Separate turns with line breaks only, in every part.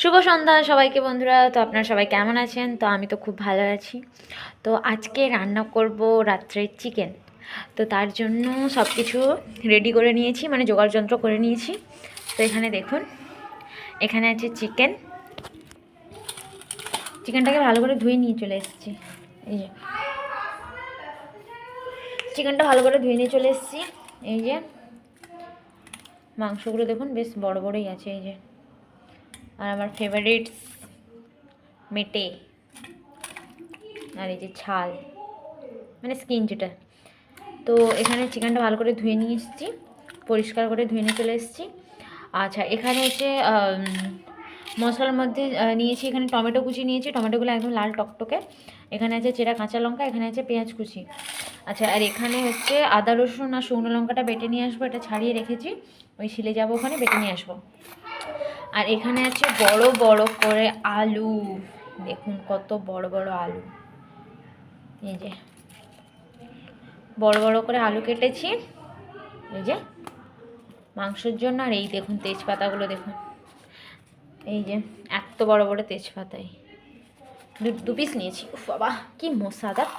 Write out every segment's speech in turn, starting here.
শুভ সন্ধ্যা সবাইকে বন্ধুরা। তো আপনারা সবাই কেমন আছেন? তো আমি তো খুব ভালো আছি। তো আজকে রান্না করব রাত্রে চিকেন। তো তার জন্য সব কিছু রেডি করে নিয়েছি, মানে জোগাড় যন্ত্র করে নিয়েছি। তো এখানে দেখুন, এখানে আছে চিকেন। চিকেনটাকে ভালো করে ধুয়ে নিয়ে চলে এসেছি। এই যে চিকেনটা ভালো করে ধুয়ে নিয়ে চলে এসেছি। এই যে মাংসগুলো দেখুন বেশ বড় বড়ই আছে। এই যে, আর আমার ফেভারিট মেটে, আর এই যে ছাল, মানে স্কিন যেটা। তো এখানে চিকেনটা ভালো করে ধুয়ে নিয়ে এসেছি, পরিষ্কার করে ধুয়ে নিয়ে চলে এসেছি। আচ্ছা, এখানে হচ্ছে মশলার মধ্যে নিয়েছি, এখানে টমেটো কুচি নিয়েছি, টমেটোগুলো একদম লাল টকটকে। এখানে আছে চেরা কাঁচা লঙ্কা, এখানে আছে পেঁয়াজ কুচি। আচ্ছা, আর এখানে হচ্ছে আদা রসুন আর শুকনো লঙ্কাটা বেটে নিয়ে আসবো, এটা ছাড়িয়ে রেখেছি, ওই শিলে যাবো ওখানে বেটে নিয়ে আসবো। আর এখানে আছে বড় বড় করে আলু, দেখুন কত বড় বড় আলু। এই যে বড় বড় করে আলু কেটেছি এই যে মাংসের জন্য। আর এই দেখুন তেজপাতাগুলো দেখুন, এই যে এত বড় বড় তেজপাতাই দু পিস নিয়েছি। উফ বাবা কি মশাদার।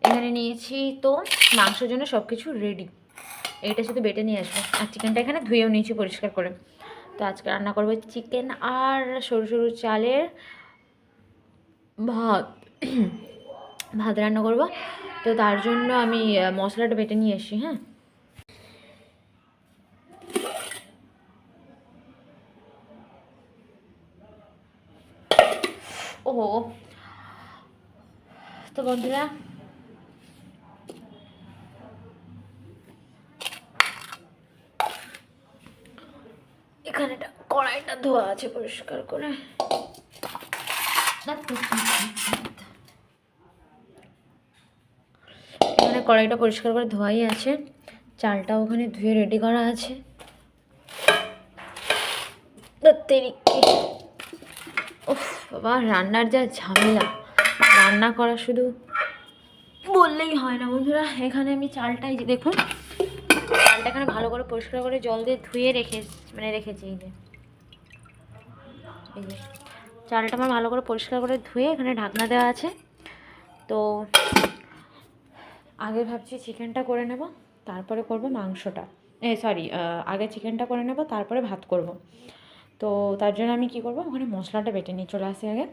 এখানে নিয়েছি। তো মাংসের জন্য সব কিছু রেডি, এইটা শুধু বেটে নিয়ে আসবো। আর চিকেনটা এখানে ধুয়েও নিয়েছি পরিষ্কার করে। তো আজকে রান্না করবো চিকেন আর সরু সরু চালের ভাত। ভাত রান্না করবো। তো তার জন্য আমি মশলাটা বেটে নিয়ে এসছি। হ্যাঁ, ওহো। তো বন্ধুরা, এখানে কড়াইটা ধোয়া আছে পরিষ্কার করে। এখানে কড়াইটা পরিষ্কার করে ধোয়াই আছে, চালটা ওখানে ধুয়ে রেডি করা আছে। উফ বাবা, রান্নার যা ঝামেলা, রান্না করা শুধু বললেই হয় না বন্ধুরা। এখানে আমি চালটাই যে দেখুন, চালটা এখানে ভালো করে পরিষ্কার করে জল দিয়ে ধুয়ে রেখেছি। এই যে চালটা আমার ভালো করে পরিষ্কার করে ধুয়ে এখানে ঢাকনা দেওয়া আছে। তো আগে ভাবছি চিকেনটা করে নেব, তারপরে করব মাংসটা। আগে চিকেনটা করে নেব, তারপরে ভাত করব। তো তার জন্য আমি কি করব, ওখানে মশলাটা বেটে নিয়ে চলে আসি আগে।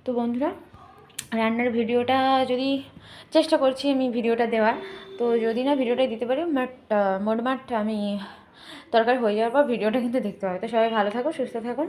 তো বন্ধুরা, রান্নার ভিডিওটা যদি চেষ্টা করছি আমি ভিডিওটা দেওয়ার, তো যদি না ভিডিওটা দিতে পারি, মোটমাট আমি তরকারি হয়ে যাওয়ার পর ভিডিওটা কিন্তু দেখতে হবে। তো সবাই ভালো থাকো, সুস্থ থাকুন।